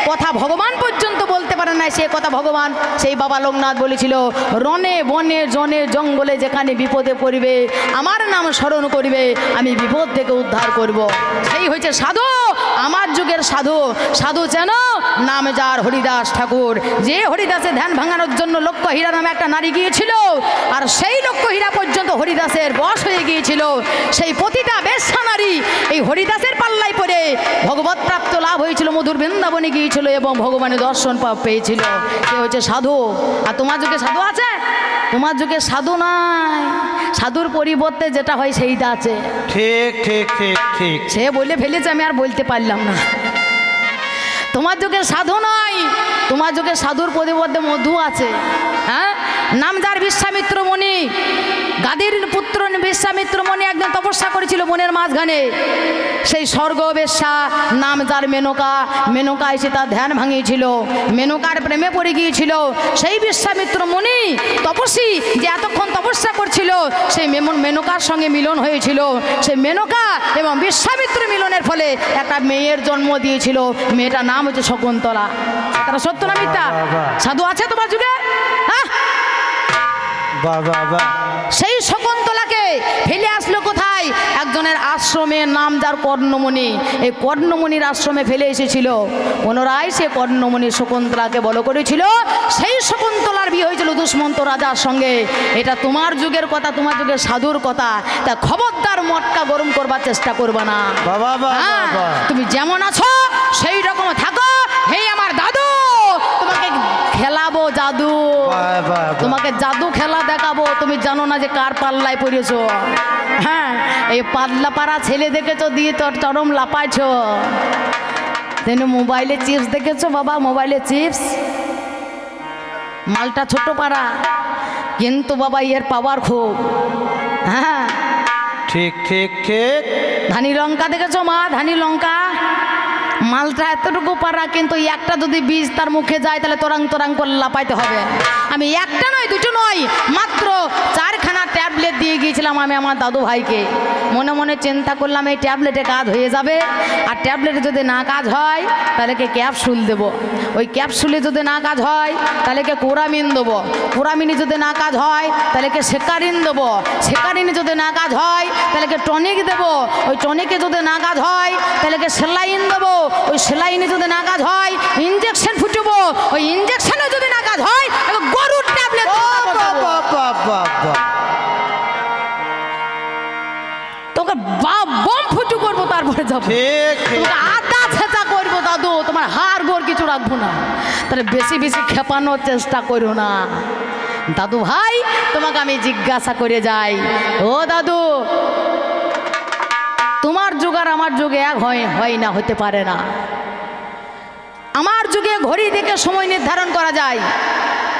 কথা ভগবান পর্যন্ত বলতে পারে না, সে কথা ভগবান সেই বাবা লোকনাথ বলেছিল, রনে বনে জনে জঙ্গলে যেখানে বিপদে পড়বে আমার নাম স্মরণ করবে, আমি বিপদ থেকে উদ্ধার করব। সেই হয়েছে সাধু, আমার যুগের সাধু। সাধু যেন নাম যার হরিদাস ঠাকুর, যে হরিদাসের ধ্যান ভাঙানোর জন্য লক্ষ্য হীরা নামে একটা নারী গিয়েছিল, আর সেই লক্ষ্য হীরা পর্যন্ত হরিদাসের বশ হয়ে গিয়েছিল। সেই প্রতিটা বেশ্যা নারী এই হরিদাসের পাল্লাই পড়ে ভগবত প্রাপ্ত লাভ হয়েছিল, মধুর বৃন্দাবনে গিয়েছিল এবং ভগবানের দর্শন পেয়েছিল। সে হচ্ছে সাধু। আর তোমার যুগে সাধু আছে? তোমার যুগে সাধু নাই, সাধুর পরিবর্তে যেটা হয় সেইটা আছে। ঠিক ঠিক ঠিক ঠিক, সে বলে ফেলেছে, আমি আর বলতে পারলাম না। তোমার যুগে সাধু নয়, তোমার যুগে সাধুর পরিবর্তে মধু আছে। হ্যাঁ, নাম যার বিশ্বামিত্র মুনি, গাদির পুত্র বিশ্বামিত্র মুনি একদিন তপস্যা করেছিল বনের মাঝখানে। সেই স্বর্গ বেশ্যা নাম যার মেনকা, মেনকা এসে তার ধ্যান ভাঙিয়েছিল, মেনকার প্রেমে পড়ে গিয়েছিল। সেই বিশ্বামিত্র মুনি তপস্বী যে এতক্ষণ তপস্যা করছিল, সেই মেনকার সঙ্গে মিলন হয়েছিল। সেই মেনকা এবং বিশ্বামিত্র মিলনের ফলে একটা মেয়ের জন্ম দিয়েছিল, মেয়েটার নাম হচ্ছে শকুন্তলা। তারা সত্য না মিথ্যা? সাধু আছে তোমার যুগে? হ্যাঁ, সেই শকুন্তলাকে ফেলে আসলো কোথায়? একজনের আশ্রমে নাম যার কর্ণমণি, এই কর্ণমণির আশ্রমে ফেলে এসেছিল। পুনরায় সে কর্ণমণি শকুন্তলাকে বলো করেছিল, সেই শকুন্তলার বিয়ে হয়েছিল দুষ্মন্ত রাজার সঙ্গে। এটা তোমার যুগের কথা, তোমার যুগের সাধুর কথা। তা খবরদার মটকা গরম করবার চেষ্টা করবা না। হ্যাঁ, তুমি যেমন আছো সেই রকম থাকো। হে আমার দাদু, তোমাকে খেলাবো জাদু, তোমাকে জাদু খেলা দেখাবো। তুমি জানো না যে কার পাল্লায় পড়েছো। হ্যাঁ, এই পাল্লা পাড়া ছেলে দেখেছো দিয়ে তোর চরম লাপাইছো। তেমনি মোবাইলে চিপস দেখেছো বাবা, মোবাইলে চিপস, মালটা ছোট পাড়া, কিন্তু বাবা এর পাওয়ার খুব। হ্যাঁ, ঠিক ঠিক ঠিক। ধানি লঙ্কা দেখেছো মা, ধানি লঙ্কা, মালটা এতটুকু পারা, কিন্তু একটা যদি বীজ তার মুখে যায় তাহলে তোরাং তোরাং করে লাপাইতে হবে। আমি একটা নয় দুটো নয়, মাত্র 4খানা ট্যাবলেট দিয়ে গিয়েছিলাম আমি আমার দাদু ভাইকে। মনে মনে চিন্তা করলাম এই ট্যাবলেটে কাজ হয়ে যাবে, আর ট্যাবলেটে যদি না কাজ হয় তাহলে কে ক্যাপসুল দেবো, ওই ক্যাপসুলে যদি না কাজ হয় তাহলে কে কোরামিন দেবো, কোরামিনে যদি না কাজ হয় তাহলে কে সেকারিন দেবো, সেকারিনে যদি না কাজ হয় তাহলে কে টনিক দেবো, ওই টনিকে যদি না কাজ হয় তাহলে কে সেলাইন দেবো, ওই সেলাইনে যদি না কাজ হয় ইঞ্জেকশন ফুটবো, ওই ইঞ্জেকশনে যদি না কাজ হয় গরুর ট্যাবলেট তোকে বম ফুটু করবো, তারপরে যাবো তোমাকে আদা ছেঁচা করবো দাদু, তোমার হাড় গোড় কিছু রাখবো না। তাহলে বেশি বেশি খেপানোর চেষ্টা করো না দাদু ভাই। তোমাকে আমি জিজ্ঞাসা করে যাই, ও দাদু, তোমার যুগ আর আমার যুগে এক হয় না, হতে পারে না। আমার যুগে ঘড়ি দেখে সময় নির্ধারণ করা যায়,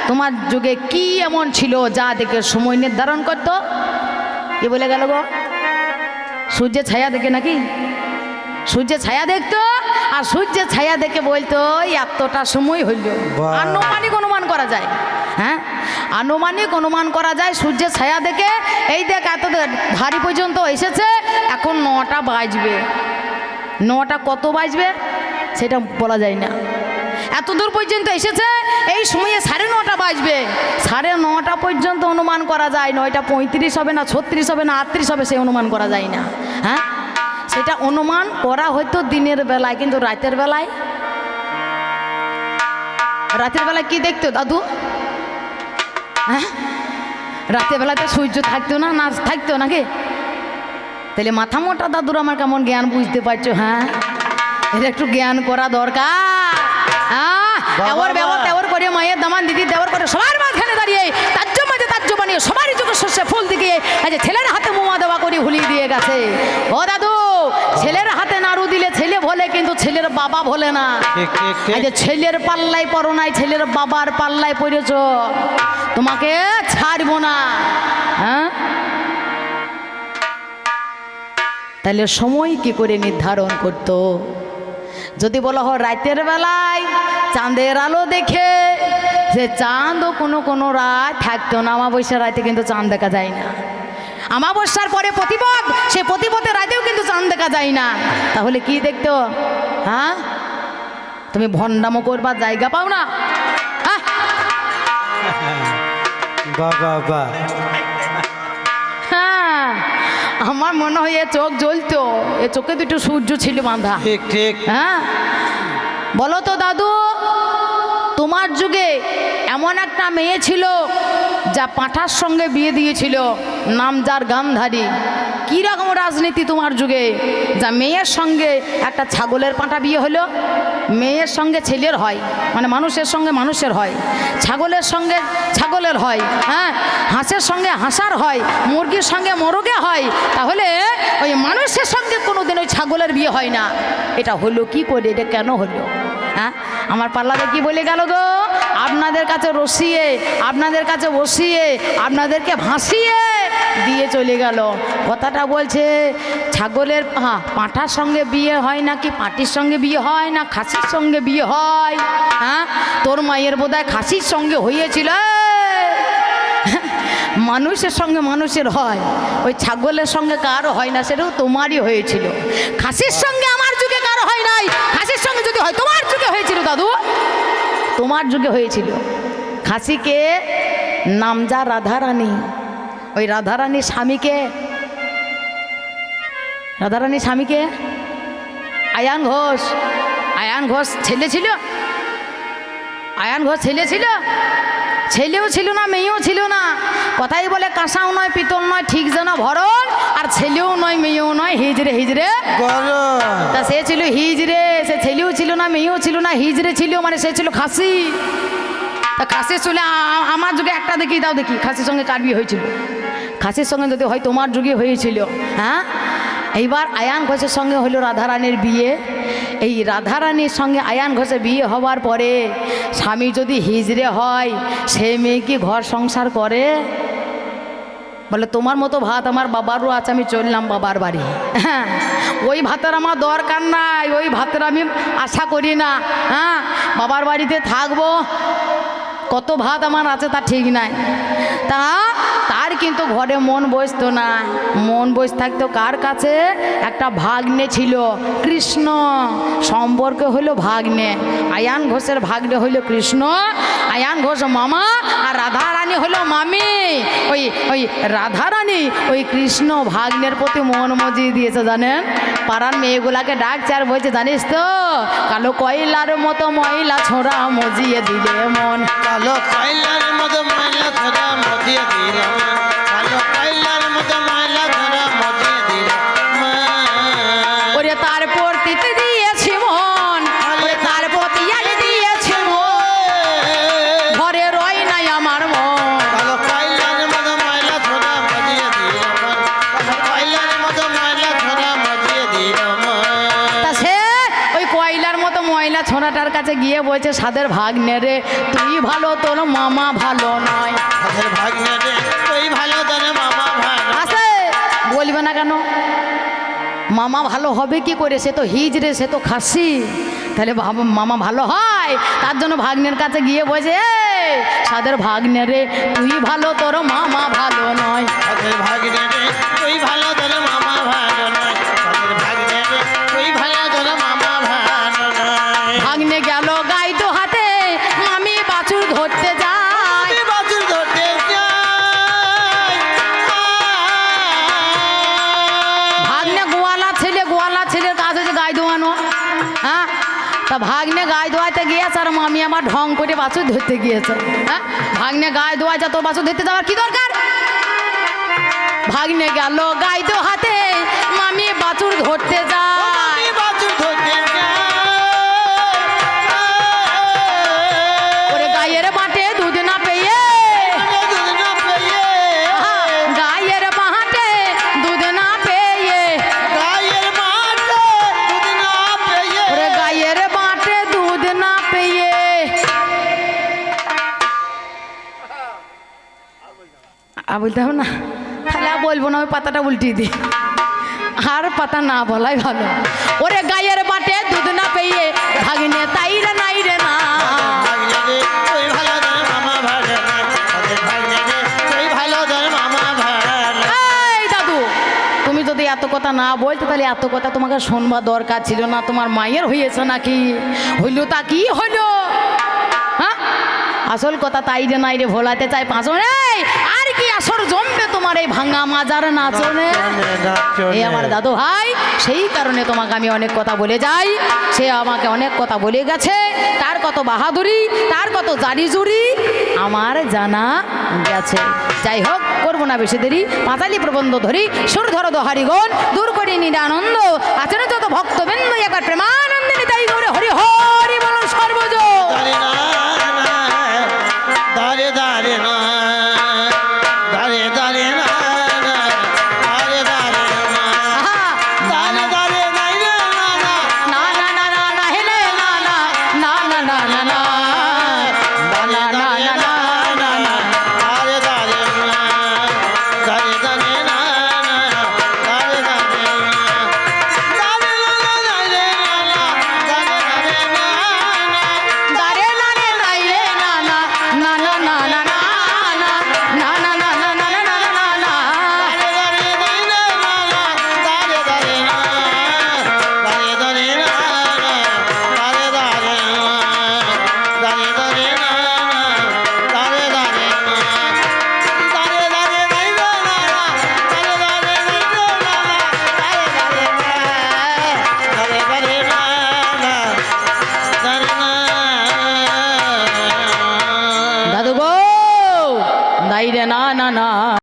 তোমার যুগে কি এমন ছিল যা দেখে সময় নির্ধারণ করতো? কি বলে গেল গো? সূর্যের ছায়া দেখে নাকি? সূর্যের ছায়া দেখতো, আর সূর্যের ছায়া দেখে বলতো এতটা সময় হইল। আনুমানিক অনুমান করা যায়। হ্যাঁ, আনুমানিক অনুমান করা যায় সূর্যের ছায়া দেখে। এই দেখ এত ধারি পর্যন্ত এসেছে, এখন 9টা বাজবে। 9টা কত বাজবে সেটা বলা যায় না। এত দূর পর্যন্ত এসেছে, এই সময়ে 9:30 বাজবে। 9:30 পর্যন্ত অনুমান করা যায়। 9টা 35 হবে না, 36 হবে না, 38 হবে, সে অনুমান করা যায় না। হ্যাঁ, সেটা অনুমান করা হয়তো দিনের বেলায়, কিন্তু রাতের বেলায়, রাতের বেলায় কি দেখতো দাদু? হ্যাঁ, রাতের বেলায় তো সূর্য থাকতো না, না থাকতো নাকি? তাহলে মাথা মোটা দাদুর আমার কেমন জ্ঞান বুঝতে পারছো? হ্যাঁ, এটা একটু জ্ঞান করা দরকার। এবার ব্যবহার দেওয়ার করে মায়ের দামান দিদি দেওয়ার করে সবার মাঝখানে দাঁড়িয়ে তাজ্য মাঝে তাজ্য বানিয়ে সবারই চোখে শস্যে ফুল দিকে ছেলের হাতে মোমা দেওয়া করে ভুলিয়ে দিয়ে গেছে। ও দাদু, ছেলের হাতে নাড়ু দিলে ছেলে ভোলে, কিন্তু ছেলের বাবা ভোলে না। ছেলের পাল্লায় পড়ো নাই, ছেলের বাবার পাল্লায় পড়েছ, তোমাকে ছাড়বো না। হ্যাঁ, তাহলে সময় কি করে নির্ধারণ করতো? যদি বলা হয় রাতের বেলায় চাঁদের আলো দেখে, সে চাঁদও কোনো রাত থাকতো না। অমাবস্যার রাতে কিন্তু চাঁদ দেখা যায় না। অমাবস্যার পরে প্রতিপদ, সে প্রতিপদের রাতেও কিন্তু চাঁদ দেখা যায় না। তাহলে কি দেখতো? হ্যাঁ, তুমি ভণ্ডামো করবার জায়গা পাও না। হ্যাঁ, আমার মনে হয় এ চোখ জ্বলতো, এ চোখে দুটো সূর্য ছিল বাঁধা। ঠিক ঠিক। হ্যাঁ, বলো তো দাদু, তোমার যুগে এমন একটা মেয়ে ছিল যা পাঁঠার সঙ্গে বিয়ে দিয়েছিল, নাম যার গান্ধারী। কীরকম রাজনীতি তোমার যুগে? যা মেয়ের সঙ্গে একটা ছাগলের পাঁঠা বিয়ে হলো, মেয়ের সঙ্গে ছেলের হয়, মানে মানুষের সঙ্গে মানুষের হয়, ছাগলের সঙ্গে ছাগলের হয়, হ্যাঁ, হাঁসের সঙ্গে হাঁসার হয়, মুরগির সঙ্গে মোরগে হয়। তাহলে ওই মানুষের সঙ্গে কোনোদিন ওই ছাগলের বিয়ে হয় না। এটা হলো কি করে? এটা কেন হলো? হ্যাঁ, আমার পাল্লাতে কি বলে গেল গো? আপনাদের কাছে রসিয়ে, আপনাদের কাছে বসিয়ে, আপনাদেরকে ভাসিয়ে দিয়ে চলে গেল। কথাটা বলছে ছাগলের পাঁঠার সঙ্গে বিয়ে হয় নাকি পাঁটির সঙ্গে বিয়ে হয় না খাসির সঙ্গে বিয়ে হয়? হ্যাঁ, তোর মায়ের বোধহয় খাসির সঙ্গে হয়েছিল। মানুষের সঙ্গে মানুষের হয়, ওই ছাগলের সঙ্গে কারো হয় না, সেটাও তোমারই হয়েছিল। খাসির সঙ্গে আমার যুগে কারো হয় নাই, খাসির সঙ্গে যদি হয় তোমার যুগে হয়েছিল দাদু, তোমার যুগে হয়েছিল। খাসিকে নাম যা রাধারানী, ওই রাধারানীর স্বামীকে রাধারানীর স্বামীকে? আয়ান ঘোষ। আয়ান ঘোষ ছেলে ছিল? আয়ান ঘোষ ছেলে ছিল? ছেলেও ছিল না, মেয়েও ছিল না। কথাই বলে কাঁসাও নয়, পিতল নয়, ঠিক যেন ভরণ। আর ছেলেও নয়, মেয়েও নয়, হিজড়ে হিজড়ে। তা সে ছিল হিজড়ে, সে ছেলেও ছিল না, মেয়েও ছিল না, হিজড়ে ছিল, মানে সে ছিল খাসি। তা খাসির চলে আমার যুগে একটা দেখি দাও দেখি, খাসির সঙ্গে কার বিয়ে হয়েছিল? খাসির সঙ্গে যদি হয় তোমার যুগে হয়েছিল। হ্যাঁ, এইবার আয়ান ঘোষের সঙ্গে হলো রাধারানীর বিয়ে। এই রাধারানীর সঙ্গে আয়ান ঘোষের বিয়ে হওয়ার পরে স্বামী যদি হিজড়ে হয়, সে মেয়ে কি ঘর সংসার করে? বলে তোমার মতো ভাত আমার বাবারও আছে, আমি চললাম বাবার বাড়ি। হ্যাঁ, ওই ভাতের আমার দরকার নাই, ওই ভাতের আমি আশা করি না। হ্যাঁ, বাবার বাড়িতে থাকবো, কত ভাত আমার আছে তা ঠিক নাই। তার কিন্তু ঘরে মন বসতো না। মন বসে থাকতো কার কাছে? একটা ভাগ্নে ছিল, কৃষ্ণ। সম্পর্কে হলো ভাগ্নে। আয়ান ঘোষের ভাগ্নে হইল কৃষ্ণ, আয়ান ঘোষ মামা, আর রাধারানী হলো মামি। ওই রাধারানী ওই কৃষ্ণ ভাগ্নের প্রতি মন মজিয়ে দিয়েছে জানেন। পাড়ার মেয়েগুলাকে ডাকছে আর বলছে, জানিস তো কালো কয়লার মতো ময়লা ছোড়া মজিয়ে দিলে মন। কালো কয়লার মতো ময়লা ছোড়া মজিয়ে দিলে মন। কালো কয়লার মতো ময়লা ছোড়া মজিয়ে দিলে মন। ওরে তারপর তিতে দিয়েছি মন, ওরে তারপর তিয়ালি দিয়েছি মন, ঘরে রয় নাই আমার মন। কালো কয়লার মতো ময়লা ছোড়া মজিয়ে দিলে মন। কালো কয়লার মতো ময়লা ছোড়া মজিয়ে দিলে মন। তা সে ওই কয়লার মতো ময়লা ছোড়াটার কাছে গিয়ে বলছে, সাদের ভাগ্নে রে তুই ভালো, তোর মামা ভালো নয়। সাদের ভাগ্নে রে তুই ভালো, তোর মামা ভালো। আছে বলবে না কেন? মামা ভালো হবে কি করে? সে তো হিজড়ে, সে তো খাসি। তাহলে মামা ভালো হয়? তার জন্য ভাগ্নের কাছে গিয়ে বলছে, সাদের ভাগ্নে রে তুই ভালো, তোর মামা ভালো নয়। সাদের ভাগ্নে রে তুই ভালো, তোর মামা ভালো নয়। সাদের ভাগ্নে রে তুই ভালো, তোর মামা ভালো নয়। ভাগ্নে গেল গাই তো হাতে, মামি বাছুর ধরতে যায়। আমি বাছুর ধরতে যাই। ভাগ্নে গোয়ালা ছেলে, গোয়ালা ছেলের কাজ হচ্ছে গাই দোয়ানো। হ্যাঁ, তা ভাগ্নে গায়ে দোয়াইতে গিয়েছে আর মামি আমার ঢং করে বাছুর ধরতে গিয়েছে। হ্যাঁ, ভাগ্নে গায়ে দোয়াইছে, তোর বাছুর ধরতে যাওয়ার কি দরকার? ভাগ্নে গেল গায়ে দো হাতে, মামি বাছুর ধরতে যায়। আমি বাছুর ধরতে যাই। ওরে গায়ের বাটে দুধ না পেয়ে, দুধ না পেয়ে, গায়ের বাটে দুধ না পেয়ে, গায়ের মাঠে দুধ না পেয়ে। ওরে গায়ের বাটে দুধ না পেয়ে। বলতে হবে না, তাহলে আর বলবো না, ওই পাতাটা উল্টিয়ে দিই। আর পাতা না বলাই ভালো। ওরে গায়ের বাটে দুধ না পেয়ে, ভাগ্নে তাই রে নাই রে না। ভাগ্নে রে তুই ভালো, তোর মামা ভালো নয়। সাদের ভাগ্নে রে তুই ভালো, তোর মামা ভালো। এই দাদু, তুমি যদি এত কথা না বলতে তাহলে এত কথা তোমাকে শুনবার দরকার ছিল না। তোমার মায়ের হয়েছে নাকি? হইল তা কি হইল? হ্যাঁ, আসল কথা তাই রে নাই রে ভোলাতে চাই পাঁচনে। আর কি আসর জমবে তোমার এই ভাঙা মাজার নাচনে? এই আমার দাদু ভাই, সেই কারণে তোমাকে আমি অনেক কথা বলে যাই। সে আমাকে অনেক কথা বলে গেছে, তার কত বাহাদুরি, তার কত জারি জুরি আমার জানা গেছে। যাই হোক, করবো না বেশি দেরি। পাঁচালি প্রবন্ধ ধরি, সুর ধর দোহারি গণ, দূর করি নিরানন্দ। আচরণ যত ভক্তবৃন্দ একবার প্রেমান